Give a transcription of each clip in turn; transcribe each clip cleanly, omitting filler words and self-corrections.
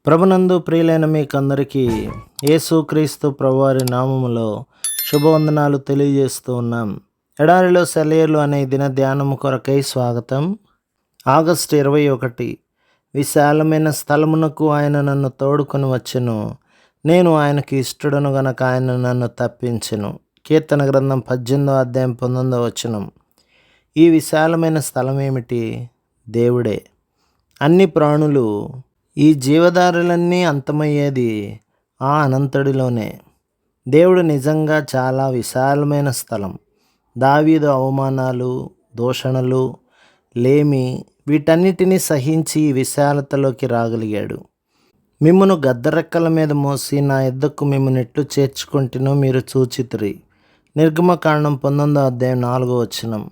ప్రభునందు ప్రియులైన మీకందరికీ యేసుక్రీస్తు ప్రభువారి నామములో శుభవందనాలు తెలియజేస్తూ ఉన్నాం. ఎడారిలో సెలయేర్లు అనే దిన ధ్యానము కొరకై స్వాగతం. ఆగస్టు 21. విశాలమైన స్థలమునకు ఆయన నన్ను తోడుకొని వచ్చెను. నేను ఆయనకి ఇష్టడును గనక ఆయన నన్ను తప్పించెను. కీర్తన గ్రంథం 18వ అధ్యాయం 19వ వచనం. ఈ విశాలమైన స్థలం ఏమిటి? దేవుడే. అన్ని ప్రాణులు, ఈ జీవధారలన్నీ అంతమయ్యేది ఆ అనంతుడిలోనే. దేవుడు నిజంగా చాలా విశాలమైన స్థలం. దావీదు అవమానాలు, దూషణలు, లేమి వీటన్నిటినీ సహించి ఈ విశాలతలోకి రాగలిగాడు. మిమ్మును గద్దరెక్కల మీద మోసి నా యొద్దకు మిమ్మును ఎట్లు చేర్చుకుంటేనో మీరు చూచితిరి. నిర్గమకాండం 19వ అధ్యాయం 4వ వచనం.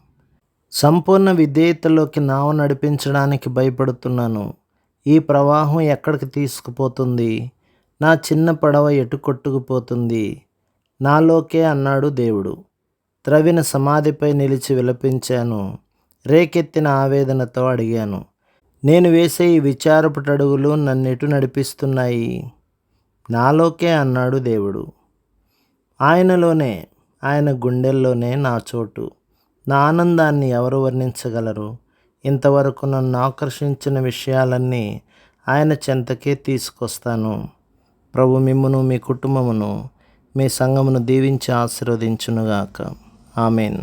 సంపూర్ణ విధేయతలోకి నావ నడిపించడానికి భయపడుతున్నాను. ఈ ప్రవాహం ఎక్కడికి తీసుకుపోతుంది? నా చిన్న పడవ ఎటు కొట్టుకుపోతుంది? నాలోకే అన్నాడు దేవుడు. త్రవ్విన సమాధిపై నిలిచి విలపించాను. రేకెత్తిన ఆవేదనతో అడిగాను, నేను వేసే ఈ విచారపుటడుగులు నన్నెటు నడిపిస్తున్నాయి? నాలోకే అన్నాడు దేవుడు. ఆయనలోనే, ఆయన గుండెల్లోనే నా చోటు. నా ఆనందాన్ని ఎవరు వర్ణించగలరు? ఇంతవరకు నన్ను ఆకర్షించిన విషయాలన్నీ ఆయన చెంతకే తీసుకొస్తాను. ప్రభు మిమ్మును, మీ కుటుంబమును, మీ సంఘమును దీవించి ఆశీర్వదించునుగాక. ఆమేన్.